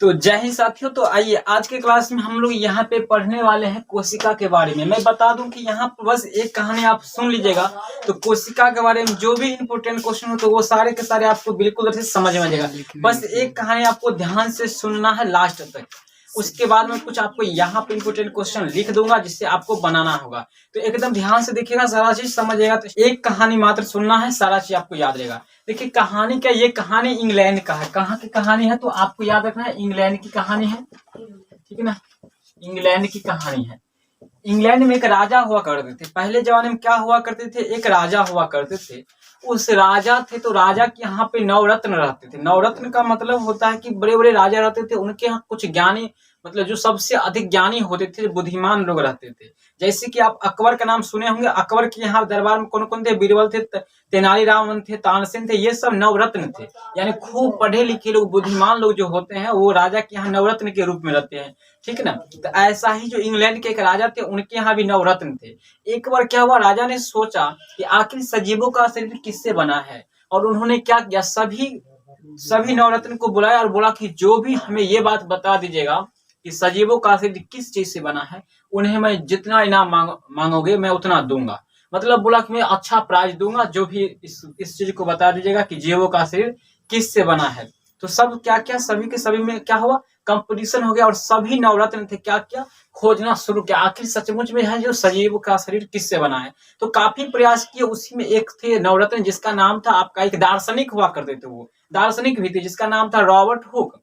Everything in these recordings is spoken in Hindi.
तो जय हिंद साथियों। तो आइए आज के क्लास में हम लोग यहाँ पे पढ़ने वाले हैं कोशिका के बारे में। मैं बता दूं कि यहाँ पर बस एक कहानी आप सुन लीजिएगा तो कोशिका के बारे में जो भी इंपोर्टेंट क्वेश्चन हो तो वो सारे के सारे आपको बिल्कुल अच्छे से समझ में आ जाएगा। बस एक कहानी आपको ध्यान से सुनना है लास्ट तक। उसके बाद में कुछ आपको यहाँ पे इंपोर्टेंट क्वेश्चन लिख दूंगा जिससे आपको बनाना होगा। तो एकदम ध्यान से देखिएगा, सारा चीज समझिएगा। तो एक कहानी मात्र सुनना है, सारा चीज आपको याद रहेगा। देखिए कहानी क्या, ये कहानी इंग्लैंड का है। कहाँ की कहानी है तो आपको याद रखना है, इंग्लैंड की कहानी है, ठीक है ना। इंग्लैंड की कहानी है। इंग्लैंड में एक राजा हुआ करते थे। पहले जमाने में क्या हुआ करते थे, एक राजा हुआ करते थे। उस राजा थे तो राजा के यहाँ पे नवरत्न रहते थे। नवरत्न का मतलब होता है कि बड़े बड़े राजा रहते थे, उनके यहाँ कुछ ज्ञानी मतलब जो सबसे अधिक ज्ञानी होते थे, बुद्धिमान लोग रहते थे। जैसे कि आप अकबर का नाम सुने होंगे। अकबर के यहाँ दरबार में कौन कौन थे, बीरबल थे, तेनालीरामन थे, तानसेन थे, ये सब नवरत्न थे। यानी खूब पढ़े लिखे लोग, बुद्धिमान लोग जो होते हैं वो राजा के यहाँ नवरत्न के रूप में रहते हैं, ठीक है ना। तो ऐसा ही जो इंग्लैंड के एक राजा थे उनके यहाँ भी नवरत्न थे। एक बार क्या हुआ, राजा ने सोचा कि आखिर सजीवों का शरीर किससे बना है। और उन्होंने क्या किया, सभी नवरत्न को बुलाया और बोला कि जो भी हमें ये बात बता दीजिएगा कि सजीवों का शरीर किस चीज से बना है, उन्हें मैं जितना इनाम मांगोगे मैं उतना दूंगा। मतलब बोला कि मैं अच्छा प्राइज दूंगा, जो भी इस चीज को बता दीजिएगा कि जीवों का शरीर किस से बना है। तो सब क्या क्या, सभी के सभी में क्या हुआ, कंपटीशन हो गया और सभी नवरत्न थे क्या क्या, खोजना शुरू किया आखिर सचमुच में है जो सजीव का शरीर किससे बना है। तो काफी प्रयास किए। उसी में एक थे नवरत्न जिसका नाम था आपका, एक दार्शनिक हुआ करते थे, वो दार्शनिक भी थे जिसका नाम था रॉबर्ट हुक।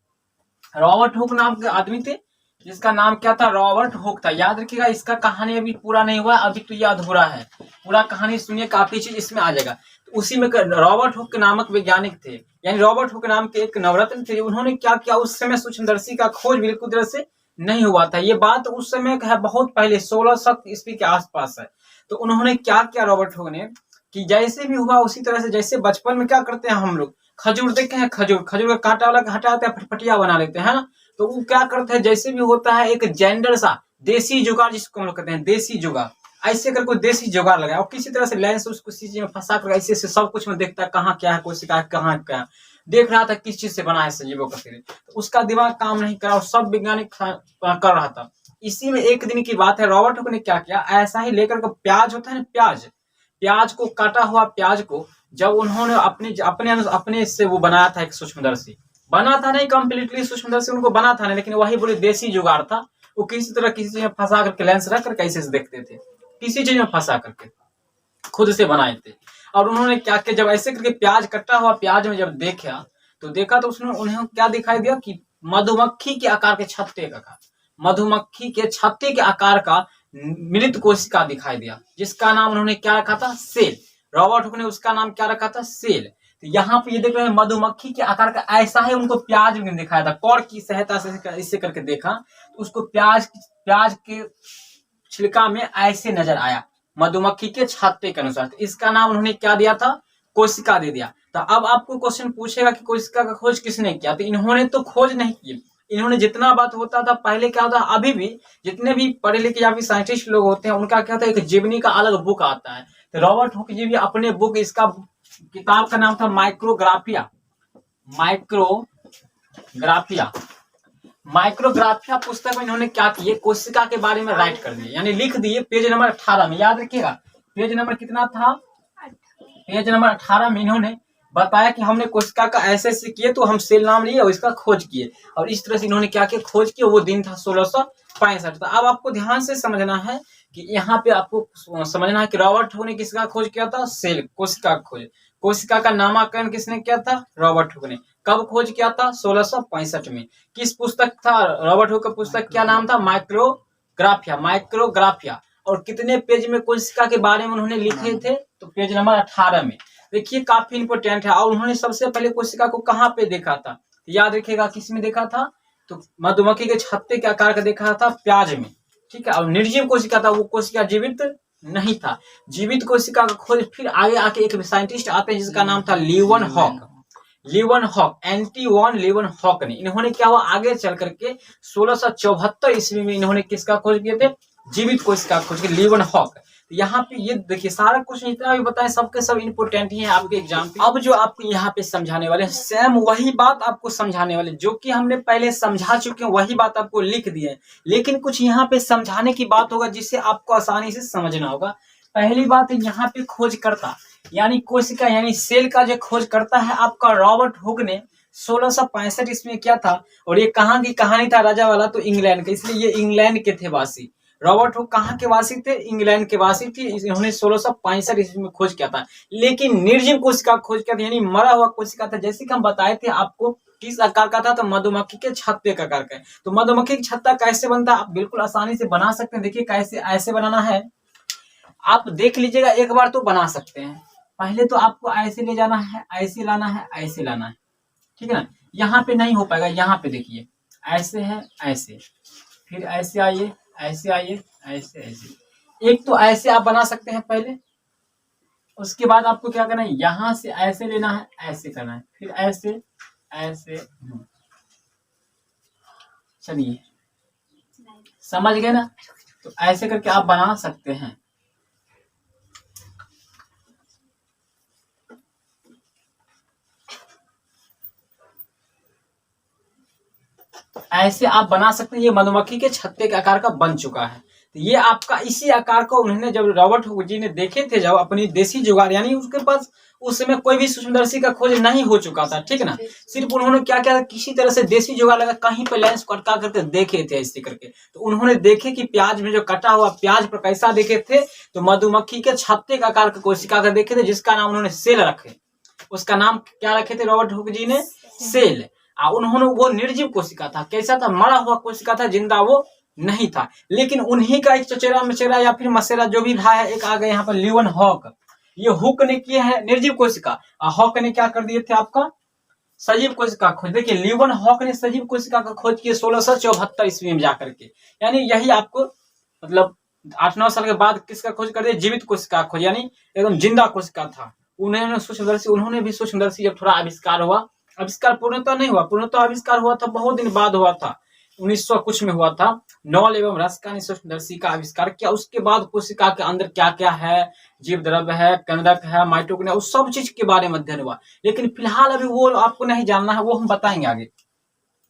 रॉबर्ट हुक नाम के आदमी थे जिसका नाम क्या था, रॉबर्ट हुक था। याद रखिएगा, इसका कहानी अभी पूरा नहीं हुआ, अभी तो ये अधूरा है। पूरा कहानी सुनिए, काफी चीज इसमें आ जाएगा। तो उसी में रॉबर्ट हुक नामक वैज्ञानिक थे, यानी रॉबर्ट हुक नाम के एक नवरत्न थे। उन्होंने क्या किया, उस समय सूक्ष्मदर्शी का खोज बिल्कुल तरह से नहीं हुआ था। ये बात उस समय है बहुत पहले, 1600 ईस्वी के आसपास है। तो उन्होंने क्या किया रॉबर्ट हुक ने, कि जैसे भी हुआ उसी तरह से, जैसे बचपन में क्या करते हैं हम लोग, खजूर देखे हैं, खजूर का कांटा वाला हटाते हैं, फटफटिया बना लेते हैं ना। तो वो क्या करते हैं, जैसे भी होता है एक जेंडर सा देसी जुगाड़, जिसको हम लोग कहते हैं देसी जुगाड़, ऐसे कर कोई देसी जुगाड़ लगाया और किसी तरह से लेंस उसको किसी चीज में फंसा कर ऐसे से सब कुछ में देखता है कहाँ क्या है, कोशिका है कहाँ क्या, देख रहा था किस चीज से बना है सजीवों का शरीर। तो उसका दिमाग काम नहीं करा और सब वैज्ञानिक कर रहा था। इसी में एक दिन की बात है, रॉबर्ट हुक ने क्या किया, ऐसा ही लेकर के प्याज होता है ना, प्याज को, काटा हुआ प्याज को, जब उन्होंने अपने से वो बनाया था, एक सूक्ष्मदर्शी बना था, नहीं कंप्लीटली सूक्ष्मदर्शी उनको बना था नहीं, लेकिन वही बोले देसी जुगाड़ था। वो किसी तरह किसी चीज में फंसा करके लेंस रख कर कैसे देखते थे, किसी चीज में फंसा करके खुद से बनाए थे। और उन्होंने क्या किया, जब ऐसे करके प्याज, कटा हुआ प्याज में जब देखा तो उसने उन्हें क्या दिखाई दिया कि मधुमक्खी के आकार के छत्ते का, मधुमक्खी के छत्ते के आकार का मिलित कोशिका दिखाई दिया, जिसका नाम उन्होंने क्या रखा था, सेल। रॉबर्ट हुक ने उसका नाम क्या रखा था, सेल। तो यहाँ पे ये देख रहे हैं मधुमक्खी के आकार का, ऐसा ही उनको प्याज में दिखाया था। कौर की सहायता से इससे करके देखा तो उसको प्याज के छिलका में ऐसे नजर आया, मधुमक्खी के छत्ते के अनुसार। तो इसका नाम उन्होंने क्या दिया था, कोशिका दे दिया। तो अब आपको क्वेश्चन पूछेगा कि कोशिका का खोज किसने किया, तो इन्होंने तो खोज नहीं की। इन्होंने जितना बात होता था पहले, क्या होता है अभी भी जितने भी पढ़े लिखे या फिर साइंटिस्ट लोग होते हैं उनका क्या होता है, एक जीवनी का अलग बुक आता है। तो रॉबर्ट हुक जी भी अपने बुक, इसका किताब का नाम था माइक्रोग्राफिया पुस्तक में इन्होंने क्या किए, कोशिका के बारे में राइट कर दिए, यानी लिख दिए पेज नंबर 18 में। याद रखिएगा पेज नंबर कितना था, पेज नंबर 18 में इन्होंने बताया कि हमने कोशिका का ऐसे किए तो हम सेल नाम लिए और इसका खोज किए। और इस तरह से इन्होंने क्या किया, खोज किया। वो दिन था 1665। तो अब आपको ध्यान से समझना है कि यहाँ पे आपको समझना है कि रॉबर्ट हुक ने किसका खोज किया था, सेल, कोशिका का खोज। कोशिका का नामकरण किसने किया था, रॉबर्ट हुक ने। कब खोज किया था, 1665 में। किस पुस्तक था, रॉबर्ट हुक का पुस्तक क्या नाम था, माइक्रोग्राफिया। और कितने पेज में कोशिका के बारे में उन्होंने लिखे थे, तो पेज नंबर 18 में। देखिए काफी इंपोर्टेंट है। और उन्होंने सबसे पहले कोशिका को कहाँ पे देखा था, तो याद रखिएगा किस में देखा था, तो मधुमक्खी के छत्ते के आकार का देखा था, प्याज में, ठीक है। और निर्जीव कोशिका था, वो कोशिका जीवित नहीं था। जीवित कोशिका का खोज फिर आगे आके एक साइंटिस्ट आते हैं जिसका नाम था लीवनहॉक, एंटोइन लीवनहॉक ने। इन्होंने क्या हुआ, आगे चल करके 1674 ईस्वी में इन्होंने किसका खोज किए थे, जीवित कोशिका खोज के, लीवनहॉक। यहाँ पे ये देखिए सारा क्वेश्चन जितना भी बताएं सबके सब इम्पोर्टेंट ही है आपके एग्जाम पे। अब जो आपको यहाँ पे समझाने वाले हैं सेम वही बात आपको समझाने वाले, जो कि हमने पहले समझा चुके हैं वही बात आपको लिख दिए हैं, लेकिन कुछ यहाँ पे समझाने की बात होगा जिससे आपको आसानी से समझना होगा। पहली बात है यहाँ पे खोजकर्ता यानी कोशिका यानी सेल का जो खोज करता है आपका रॉबर्ट हुक ने 1665 इसमें क्या था, और ये कहाँ की कहानी था राजा वाला, तो इंग्लैंड का, इसलिए ये इंग्लैंड के थे वासी। रॉबर्ट हुक कहाँ के वासी थे, इंग्लैंड के वासी थे। इन्होंने 1665 ईस्वी में खोज किया था, लेकिन निर्जीव कोशिका खोज किया था यानी मरा हुआ कोशिका था। जैसे कि हम बताए थे आपको किस आकार का था, तो मधुमक्खी के छत्ते का आकार का है। तो मधुमक्खी का छत्ता कैसे बनता है आप बिल्कुल आसानी से बना सकते हैं। देखिए कैसे, ऐसे बनाना है, आप देख लीजिएगा एक बार तो बना सकते हैं। पहले तो आपको ऐसे ले जाना है, ऐसे लाना है, ऐसे लाना है, ठीक है ना। यहाँ पे नहीं हो पाएगा, यहाँ पे देखिए ऐसे है, ऐसे, फिर ऐसे आइए, ऐसे आइए, ऐसे ऐसे। एक तो ऐसे आप बना सकते हैं पहले, उसके बाद आपको क्या करना है, यहाँ से ऐसे लेना है, ऐसे करना है, फिर ऐसे ऐसे। चलिए समझ गए ना, तो ऐसे करके आप बना सकते हैं। ऐसे आप बना सकते हैं। ये मधुमक्खी के छत्ते के आकार का बन चुका है। तो ये आपका इसी आकार को उन्होंने जब रॉबर्ट हुक जी ने देखे थे, जब अपनी देसी जुगाड़ यानी उसके पास उस समय कोई भी सूक्ष्मदर्शी का खोज नहीं हो चुका था, ठीक है ना। सिर्फ उन्होंने क्या किया, किसी तरह से देसी जुगाड़ लगा, कहीं पे लेंस को अटका करके देखे थे ऐसे करके। तो उन्होंने देखे कि प्याज में जो कटा हुआ प्याज पर कैसा देखे थे, तो मधुमक्खी के छत्ते के आकार का कोशिका का देखे थे, जिसका नाम उन्होंने सेल रखे। उसका नाम क्या रखे थे रॉबर्ट हुक जी ने, सेल। उन्होंने वो निर्जीव कोशिका था, कैसा था, मरा हुआ कोशिका था, जिंदा वो नहीं था। लेकिन उन्हीं का एक चचेरा मचेरा या फिर मसेरा जो भी रहा है, एक आ गया यहाँ पर ल्यूवन हॉक। ये हुक ने किए हैं निर्जीव कोशिका, हॉक ने क्या कर दिए थे आपका सजीव कोशिका खोज। देखिए ल्यूवन हॉक ने सजीव कोशिका का खोज किया 1674 ईस्वी में जाकर के, यानी यही आपको मतलब 8-9 साल के बाद किसका खोज कर दिया, जीवित कोशिका खोज, यानी एकदम जिंदा कोशिका था। उन्होंने भी सूक्ष्मदर्शी जब थोड़ा आविष्कार हुआ, आविष्कार पूर्णतः नहीं हुआ, पूर्णतः आविष्कार हुआ था बहुत दिन बाद हुआ था, 1900 कुछ में हुआ था। नॉल एवं रसायनिक सूक्ष्मदर्शी का आविष्कार किया। उसके बाद कोशिका के अंदर क्या क्या है, जीव द्रव्य है, कंदक है, माइटोकॉन्ड्रिया, उस सब चीज के बारे में अध्ययन हुआ। लेकिन फिलहाल अभी वो आपको नहीं जानना है, वो हम बताएंगे आगे,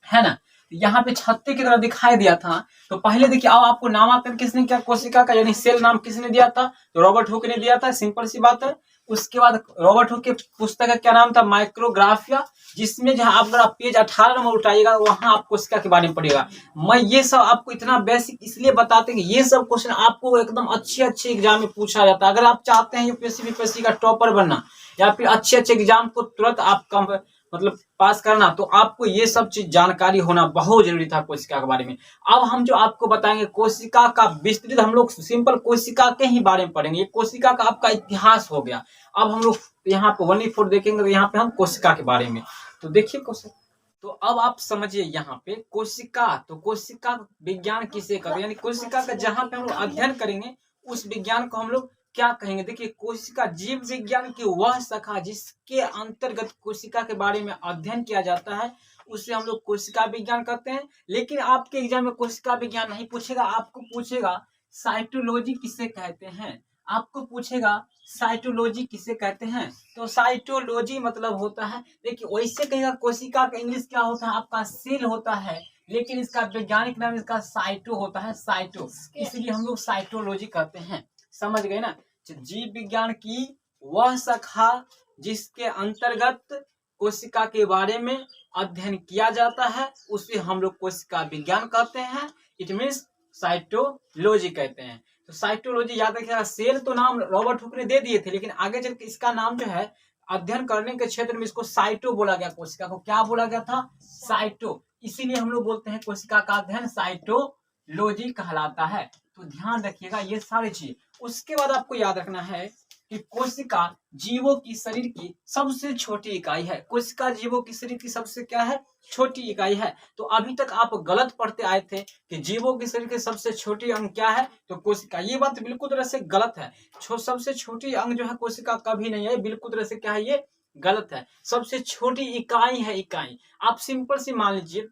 है ना। यहाँ पे छत्ते की तरह दिखाई दिया था। तो पहले देखिए, अब आपको नामांकन किसने किया कोशिका का, यानी सेल नाम किसने दिया था, तो रॉबर्ट हुक ने दिया था, सिंपल सी बात है। उसके बाद रॉबर्ट हुक के पुस्तक का क्या नाम था, माइक्रोग्राफिया, जिसमें जहां आप अगर आप पेज 18 नंबर उठाइएगा वहां आप कोशिका के बारे में पढ़िएगा। मैं ये सब आपको इतना बेसिक इसलिए बताते हैं कि ये सब क्वेश्चन आपको एकदम अच्छे एग्जाम में पूछा जाता है। अगर आप चाहते हैं यूपीएससी का टॉपर बनना या फिर अच्छे एग्जाम को तुरंत आप मतलब पास करना, तो आपको ये सब चीज जानकारी होना बहुत जरूरी था कोशिका के बारे में। अब हम जो आपको बताएंगे कोशिका का विस्तृत, हम लोग सिंपल कोशिका के ही बारे में पढ़ेंगे। कोशिका का आपका इतिहास हो गया। अब हम लोग यहाँ पे 1/4 देखेंगे, तो यहाँ पे हम कोशिका के बारे में, तो देखिए कोशिका। तो अब आप समझिए यहाँ पे कोशिका, तो कोशिका विज्ञान किसे कहते हैं, यानी कोशिका का जहां पे हम लोग अध्ययन करेंगे उस विज्ञान को हम लोग क्या कहेंगे। देखिए कोशिका जीव विज्ञान की वह शाखा जिसके अंतर्गत कोशिका के बारे में अध्ययन किया जाता है, उसे हम लोग कोशिका विज्ञान कहते हैं। लेकिन आपके एग्जाम में कोशिका विज्ञान नहीं पूछेगा, आपको पूछेगा साइटोलॉजी किसे कहते हैं, आपको पूछेगा साइटोलॉजी किसे कहते हैं। तो साइटोलॉजी मतलब होता है, देखिए वैसे कहेगा कोशिका का इंग्लिश क्या होता है आपका सेल होता है, लेकिन इसका वैज्ञानिक नाम इसका साइटो होता है, साइटो, इसलिए हम लोग साइटोलॉजी कहते हैं। समझ गए ना। जीव विज्ञान की वह शाखा जिसके अंतर्गत कोशिका के बारे में अध्ययन किया जाता है उसे हम लोग कोशिका विज्ञान कहते हैं। इट मीन्स साइटोलॉजी कहते हैं। तो साइटोलॉजी याद रखिएगा। सेल तो नाम रॉबर्ट हुक ने दे दिए थे, लेकिन आगे चल के इसका नाम जो है अध्ययन करने के क्षेत्र में इसको साइटो बोला गया। कोशिका को क्या बोला गया था, साइटो, इसीलिए हम लोग बोलते हैं कोशिका का अध्ययन साइटोलॉजी कहलाता है। तो ध्यान रखिएगा ये सारी चीज। उसके बाद आपको याद रखना है कि कोशिका जीवों की शरीर की सबसे छोटी इकाई है। कोशिका जीवों की शरीर की सबसे क्या है, छोटी इकाई है। तो अभी तक आप गलत पढ़ते आए थे कि जीवों की शरीर की सबसे छोटी अंग क्या है, तो कोशिका। ये बात बिल्कुल तरह से गलत है। सबसे छोटी अंग जो है कोशिका कभी नहीं है, बिल्कुल तरह से क्या है, ये गलत है। सबसे छोटी इकाई है, इकाई। आप सिंपल सी मान लीजिए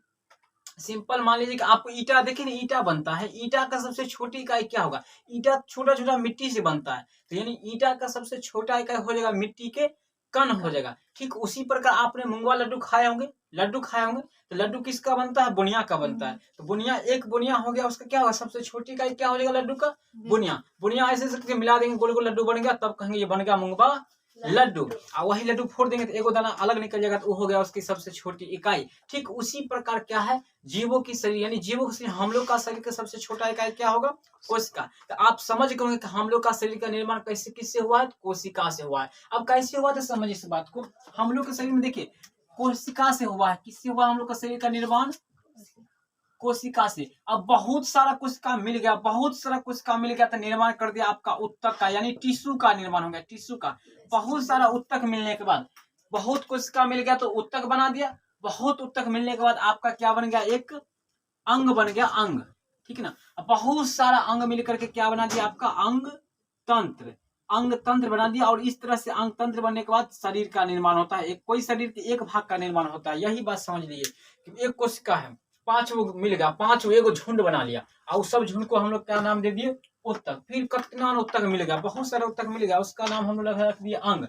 सिंपल मान लीजिए कि आपको ईटा देखिए ना, ईटा बनता है, ईटा का सबसे छोटी इकाई क्या होगा? ईटा छोटा छोटा मिट्टी से बनता है, तो यानी ईटा का सबसे छोटा इकाई हो जाएगा मिट्टी के कण हो जाएगा। ठीक उसी प्रकार आपने मूंगवा लड्डू खाए होंगे, लड्डू खाए होंगे, तो लड्डू किसका बनता है? बुनिया का बनता है। तो बुनिया, एक बुनिया हो गया, उसका क्या होगा? सबसे छोटी इकाई क्या हो जाएगा लड्डू का? बुनिया। बुनिया ऐसे करके मिला देंगे, गोल गोल लड्डू बन गया, तब कहेंगे ये बन गया मूंगवा लड्डू। और वही लड्डू फोड़ देंगे तो एगो दाना अलग निकल जाएगा, तो वो हो गया उसकी सबसे छोटी इकाई। ठीक उसी प्रकार क्या है जीवों की शरीर, यानी जीवों का शरीर, हम लोग का शरीर का सबसे छोटा इकाई क्या होगा? कोशिका। तो आप समझ गए कि हम लोग का शरीर का निर्माण कैसे किससे हुआ है? कोशिका से हुआ है। अब कैसे हुआ था समझिए इस बात को। हम लोग के शरीर में देखिए कोशिका से हुआ है। किससे हुआ हम लोग का शरीर का निर्माण? कोशिका से। अब बहुत सारा कोशिका मिल गया, बहुत सारा कोशिका मिल गया तो निर्माण कर दिया आपका उत्तक का, यानी टिश्यू का निर्माण हो गया, टिश्यू का। बहुत सारा उत्तक मिलने के बाद, बहुत कोशिका मिल गया तो उत्तक बना दिया। बहुत उत्तक मिलने के बाद आपका क्या बन गया? एक अंग बन गया, अंग। ठीक है ना। अब बहुत सारा अंग मिलकर के क्या बना दिया? आपका अंग तंत्र। अंग तंत्र बना दिया, और इस तरह से अंग तंत्र बनने के बाद शरीर का निर्माण होता है। एक कोई शरीर के एक भाग का निर्माण होता है। यही बात समझ लीजिए कि एक कोशिका है, 5 वो मिल गया, 5 वो एगो झुंड बना लिया, और सब झुंड को हम लोग क्या नाम दे दिए? उत्तक। फिर कितना उत्तक मिल गया? बहुत सारे उत्तक मिल गया, उसका नाम हम लोग रख दिए अंग।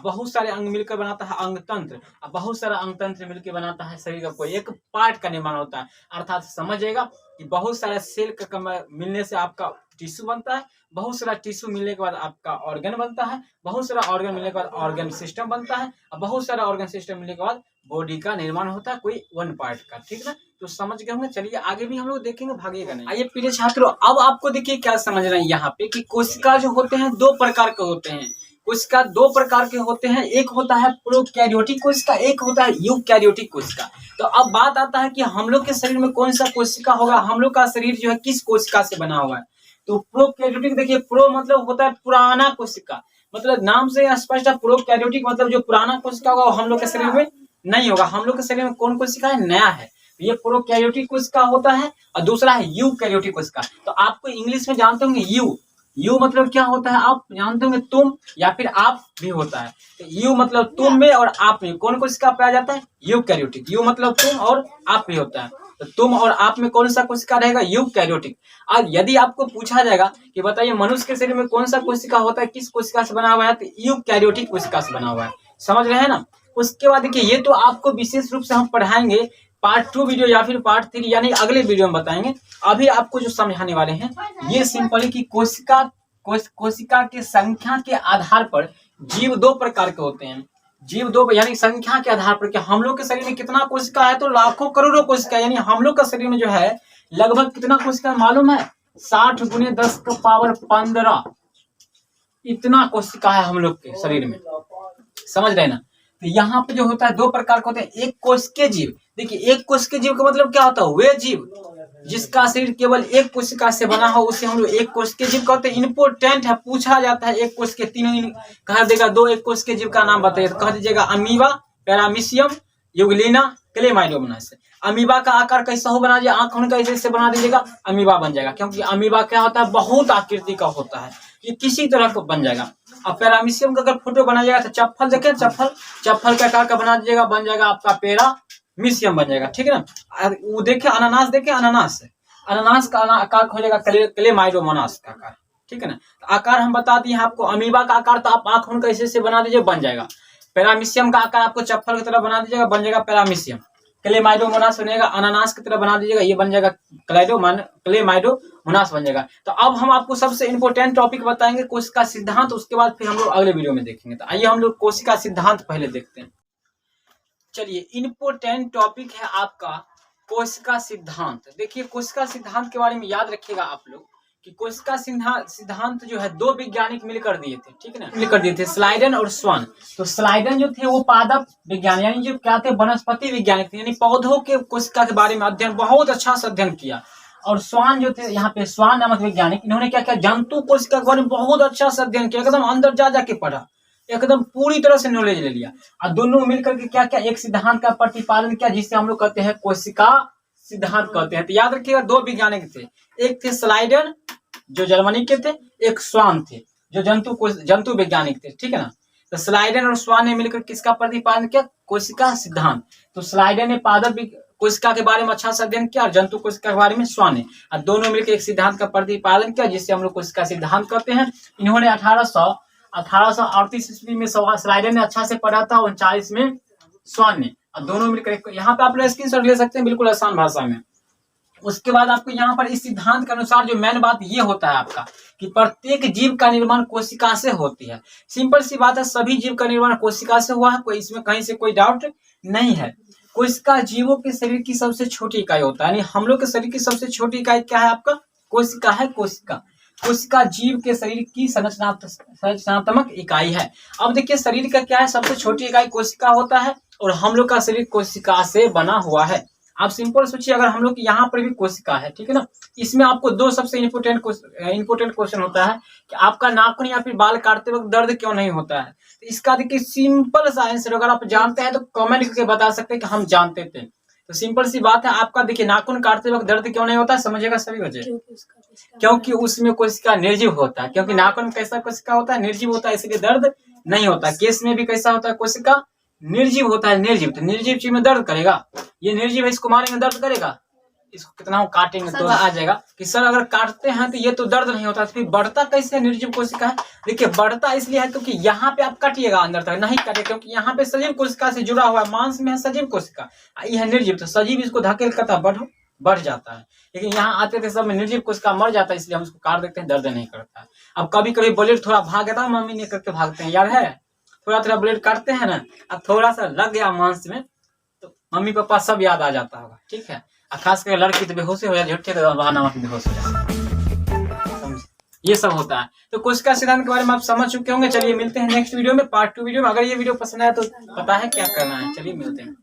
बहुत सारे अंग मिलकर बनाता है अंग तंत्र। बहुत सारा अंग तंत्र मिलकर बनाता है शरीर का कोई एक पार्ट का निर्माण होता है। अर्थात समझिएगा कि बहुत सारे सेल का मिलने से आपका टिश्यू बनता है, बहुत सारा टिश्यू मिलने के बाद आपका ऑर्गन बनता है, बहुत सारा ऑर्गन मिलने के बाद ऑर्गन सिस्टम बनता है, और बहुत सारा ऑर्गन सिस्टम मिलने के बाद बॉडी का निर्माण होता है कोई वन पार्ट का। ठीक है, तो समझ गए होंगे। चलिए आगे भी हम लोग देखेंगे, भागेगा नहीं। आइए प्रिय छात्रों, अब आपको देखिए क्या समझ रहे हैं यहाँ पे कि कोशिका जो होते हैं 2 प्रकार के होते हैं। कोशिका 2 प्रकार के होते हैं, एक होता है प्रोकैरियोटिक कोशिका, एक होता है यूकैरियोटिक कोशिका। तो अब बात आता है कि हम लोग के शरीर में कौन सा कोशिका होगा? हम लोग का शरीर जो है किस कोशिका से बना हुआ है? तो प्रोकैरियोटिक देखिए, प्रो मतलब होता है पुराना कोशिका, मतलब नाम से स्पष्ट है। प्रोकैरियोटिक मतलब जो पुराना कोशिका होगा वो हम लोग के शरीर में नहीं होगा। हम लोग के शरीर में कौन कोशिका है? नया है। ये प्रोकैरियोटिक कोशिका होता है, और दूसरा है यूकैरियोटिक कोशिका। तो आपको इंग्लिश में जानते होंगे यू मतलब क्या होता है? आप जानते होंगे तुम या फिर आप भी होता है। तो यू मतलब तुम में और आप में कौन कोशिका पाया जाता है? यूकैरियोटिक। यू मतलब तुम और आप भी होता है, तो तुम और आप में कौन सा कोशिका रहेगा? यूकैरियोटिक। और यदि आपको पूछा जाएगा कि बताइए मनुष्य के शरीर में कौन सा कोशिका होता है, किस कोशिका से बना हुआ है? तो यूकैरियोटिक कोशिका से बना हुआ है। समझ रहे हैं ना। उसके बाद देखिए, ये तो आपको विशेष रूप से हम पढ़ाएंगे पार्ट 2 वीडियो या फिर पार्ट 3, यानी अगले वीडियो में बताएंगे। अभी आपको जो समझाने वाले हैं ये सिंपली कि कोशिका के संख्या के आधार पर जीव 2 प्रकार के होते हैं। जीव 2 यानी संख्या के आधार पर, कि हम लोग के शरीर में कितना कोशिका है? तो लाखों करोड़ों कोशिका, यानी हम लोग का शरीर में जो है लगभग कितना कोशिका मालूम है? 60 × 10⁻15 इतना कोशिका है हम लोग के शरीर में। समझ रहे ना। तो यहाँ पे जो होता है 2 प्रकार के होते हैं। एक कोशिकीय जीव, देखिए एक कोशिकीय जीव का मतलब क्या होता है? वे जीव जिसका शरीर केवल एक कोशिका से बना हो उसे हम लोग एक कोशिकीय जीव कहते हैं। इंपोर्टेंट है, पूछा जाता है एक कोशिकीय, 3 कह देगा 2 एक कोशिकीय जीव का नाम बताइए, तो कह दीजिएगा amoeba, paramecium, Euglena, Chlamydomonas. Amoeba का आकार कैसा हो बना दीजिए? आंख उनका ऐसे बना दीजिएगा, अमीबा बन जाएगा। क्योंकि अमीबा क्या होता है? बहुत आकृति का होता है, ये किसी तरह का बन जाएगा। अब पैरामीशियम का अगर फोटो बना जाएगा तो चप्पल देखें, चप्पल के आकार का बना दीजिएगा, बन जाएगा आपका पैरामीशियम बन जाएगा। ठीक है ना। वो देखे अनानास, देखे अनानास का आकार हो जाएगा क्लेमाइडोमोनास का आकार। ठीक है ना। तो आकार हम बता दिए आपको। अमीबा का आकार तो आप आंख उनका ऐसे बना दीजिए, बन जाएगा। पैरामीशियम का आकार आपको चप्पल की तरह बना दीजिएगा, बन जाएगा पैरामीशियम। क्लेमाइडोमोनास बनेगा, अनानास की तरह बना दीजिएगा, ये बन जाएगा क्लेमाइडोमोनास बन जाएगा। तो अब हम आपको सबसे इंपॉर्टेंट टॉपिक बताएंगे कोशिका सिद्धांत, उसके बाद फिर हम लोग अगले वीडियो में देखेंगे। तो आइए हम लोग कोशिका सिद्धांत पहले देखते हैं। चलिए, इंपॉर्टेंट टॉपिक है आपका कोशिका सिद्धांत। देखिए कोशिका सिद्धांत के बारे में याद रखिएगा आप लोग कि कोशिका सिद्धांत जो है 2 वैज्ञानिक मिलकर दिए थे। ठीक है ना, मिलकर दिए थे, स्लाइडन और स्वान। तो स्लाइडन जो थे वो पादप विज्ञान यानी जो क्या थे? वनस्पति वैज्ञानिक थे, यानी पौधों के कोशिका के बारे में अध्ययन बहुत अच्छा से अध्ययन किया। और स्वान जो थे, यहाँ पे स्वान नामक वैज्ञानिक, इन्होंने क्या किया? जंतु कोशिका के बारे में बहुत अच्छा से अध्ययन किया, एकदम अंदर जा जाके पढ़ा, एकदम पूरी तरह से नॉलेज ले लिया। और दोनों मिलकर के क्या क्या? एक सिद्धांत का प्रतिपादन किया, जिसे हम लोग कहते हैं कोशिका सिद्धांत कहते हैं। तो याद रखिएगा 2 वैज्ञानिक थे, एक थे स्लाइडन जो जर्मनी के थे, एक स्वान थे जो जंतु वैज्ञानिक थे। ठीक है ना। तो स्लाइडन और स्वान ने मिलकर किसका प्रतिपादन किया? कोशिका सिद्धांत। तो स्लाइडन ने कोशिका के बारे में अच्छा से अध्ययन किया और जंतु कोशिका के बारे में स्वान ने, और दोनों मिलकर एक सिद्धांत का प्रतिपादन किया जिससे हम लोग कोशिका सिद्धांत कहते हैं। इन्होंने 1838 ईस्वी में स्लाइडर ने अच्छा से पढ़ा था, 39 में स्वान ने, और दोनों मिलकर यहाँ पे आप लोग स्क्रीनशॉट ले सकते हैं बिल्कुल आसान भाषा में। उसके बाद आपको यहाँ पर इस सिद्धांत के अनुसार जो मेन बात ये होता है आपका कि प्रत्येक जीव का निर्माण कोशिका से होती है। सिंपल सी बात है, सभी जीव का निर्माण कोशिका से हुआ है, कोई इसमें कहीं से कोई डाउट नहीं है। कोशिका जीवों के शरीर की सबसे छोटी इकाई होता है, यानी हम लोग के शरीर की सबसे छोटी इकाई क्या है आपका? कोशिका है। कोशिका जीव के शरीर की संरचनात्मक इकाई है। अब देखिए शरीर का क्या है, सबसे छोटी इकाई कोशिका होता है और हम लोग का शरीर कोशिका से बना हुआ है। आप सिंपल सोचिए, अगर हम लोग यहाँ पर भी कोशिका है, ठीक है ना, इसमें आपको दो सबसे इम्पोर्टेंट क्वेश्चन होता है कि आपका नाखून या फिर बाल काटते वक्त दर्द क्यों नहीं होता है। तो इसका देखिए सिंपल सा आंसर अगर आप जानते हैं तो कमेंट करके बता सकते हैं कि हम जानते थे। तो सिंपल सी बात है, आपका देखिए नाखून काटते वक्त दर्द क्यों नहीं होता है, समझिएगा सभी बच्चे। क्योंकि उसमें कोशिका निर्जीव होता है, क्योंकि नाखून में कैसा कोशिका होता है? निर्जीव होता है, इसलिए दर्द नहीं होता। केस में भी कैसा होता है? कोशिका निर्जीव होता है। निर्जीव, तो निर्जीव चीज में दर्द करेगा। ये निर्जीव है, इसको मारेंगे दर्द करेगा, इसको कितना हम काटेंगे तो आ जाएगा कि सर अगर काटते हैं तो ये तो दर्द नहीं होता, तो फिर बढ़ता कैसे है? निर्जीव कोशिका है। देखिए बढ़ता इसलिए है क्योंकि यहाँ पे आप काटिएगा, अंदर तक नहीं काटे, क्योंकि यहाँ पे सजीव कोशिका से जुड़ा हुआ है, मांस में है सजीव कोशिका, ये है निर्जीव, तो सजीव इसको धकेल करता बढ़ जाता है। लेकिन यहाँ आते थे सब में निर्जीव कोशिका मर जाता है, इसलिए हम उसको काट देते हैं, दर्द नहीं करता है। अब कभी कभी बुलेट थोड़ा भाग जाता है, मम्मी ने करके भागते हैं, याद है? थोड़ा बुलेट काटते हैं ना, अब थोड़ा सा लग गया मांस में तो मम्मी पापा सब याद आ जाता होगा, ठीक है। खास करके लड़की तो बेहोश हो जाए, झूठे तो बहाना मार के बेहोश हो जाए, ये सब होता है। तो कोशिका सिद्धांत के बारे में आप समझ चुके होंगे। चलिए मिलते हैं नेक्स्ट वीडियो में, पार्ट 2 वीडियो में। अगर ये वीडियो पसंद आया तो पता है क्या करना है, चलिए मिलते हैं।